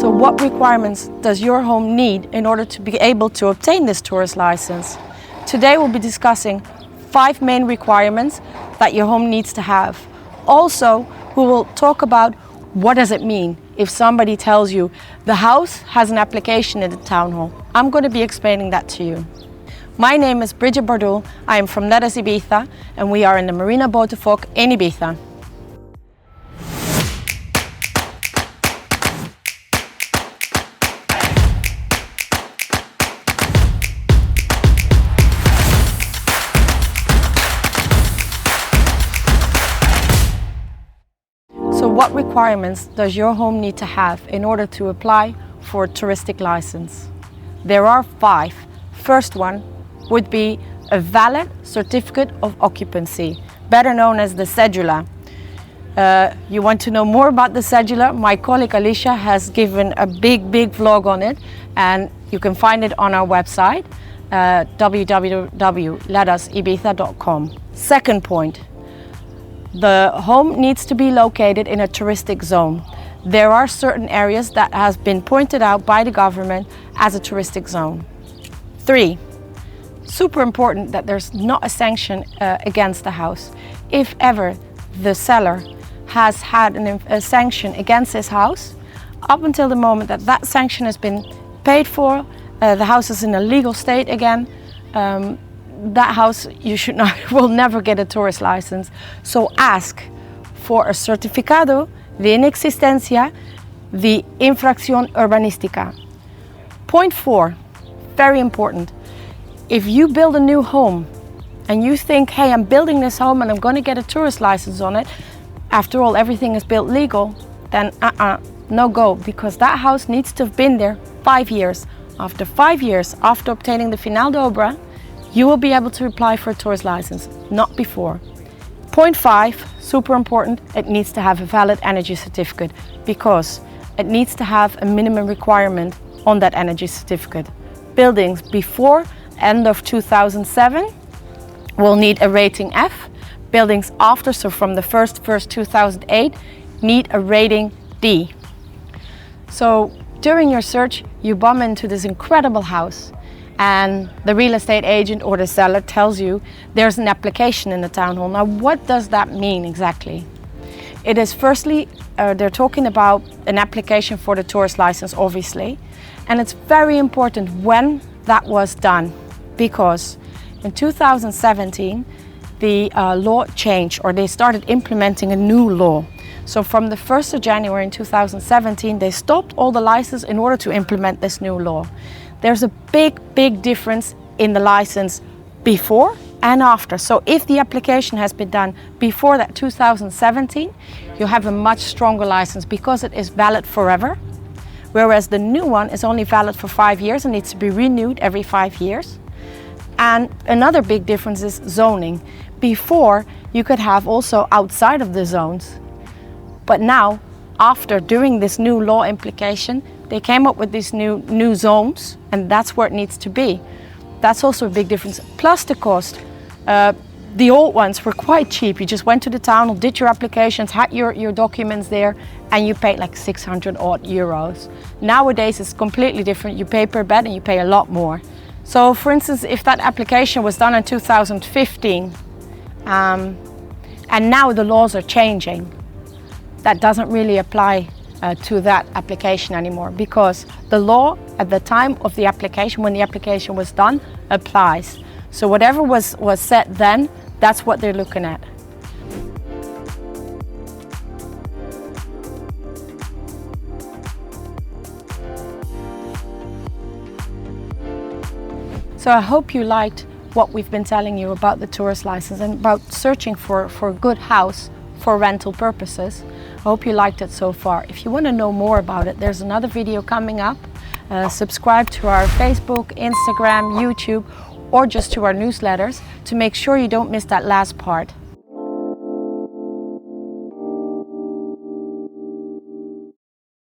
So what requirements does your home need in order to be able to obtain this tourist license? Today we'll be discussing 5 main requirements that your home needs to have. Also, we will talk about what does it mean if somebody tells you the house has an application in the town hall. I'm going to be explaining that to you. My name is Bridget Bardul. I am from Letters Ibiza and we are in the Marina Boterfoc in Ibiza. So what requirements does your home need to have in order to apply for a touristic license? There are 5. First one would be a valid certificate of occupancy, better known as the cedula. You want to know more about the cedula? My colleague Alicia has given a big vlog on it, and you can find it on our website, www.lettersibiza.com. Second point. The home needs to be located in a touristic zone. There are certain areas that has been pointed out by the government as a touristic zone. 3, super important that there's not a sanction against the house. If ever the seller has had a sanction against his house, up until the moment that that sanction has been paid for, the house is in a legal state again, that house will never get a tourist license. So ask for a certificado de inexistencia de infracción urbanística. Point 4, very important. If you build a new home and you think, hey, I'm building this home and I'm going to get a tourist license on it, after all, everything is built legal, then no go, because that house needs to have been there 5 years. After 5 years, after obtaining the final de obra, you will be able to apply for a tourist license, not before. Point 5, super important, it needs to have a valid energy certificate because it needs to have a minimum requirement on that energy certificate. Buildings before end of 2007 will need a rating F. Buildings after, so from the 1st 2008, need a rating D. So during your search, you bump into this incredible house, and the real estate agent or the seller tells you there's an application in the town hall. Now, what does that mean exactly? It is firstly, they're talking about an application for the tourist license, obviously, and it's very important when that was done, because in 2017, the law changed, or they started implementing a new law. So from the 1st of January in 2017, they stopped all the licenses in order to implement this new law. There's a big difference in the license before and after. So if the application has been done before that 2017, you have a much stronger license because it is valid forever. Whereas the new one is only valid for 5 years and needs to be renewed every 5 years. And another big difference is zoning. Before, you could have also outside of the zones. But now, during this new law implication, they came up with these new zones, and that's where it needs to be. That's also a big difference. Plus the cost. The old ones were quite cheap. You just went to the town, did your applications, had your documents there, and you paid like 600 odd euros. Nowadays it's completely different. You pay per bed and you pay a lot more. So for instance, if that application was done in 2015, and now the laws are changing, that doesn't really apply to that application anymore, because the law at the time of the application, when the application was done, applies. So whatever was set then, that's what they're looking at. So I hope you liked what we've been telling you about the tourist license and about searching for a good house for rental purposes. I hope you liked it so far. If you want to know more about it, there's another video coming up. Subscribe to our Facebook, Instagram, YouTube, or just to our newsletters to make sure you don't miss that last part.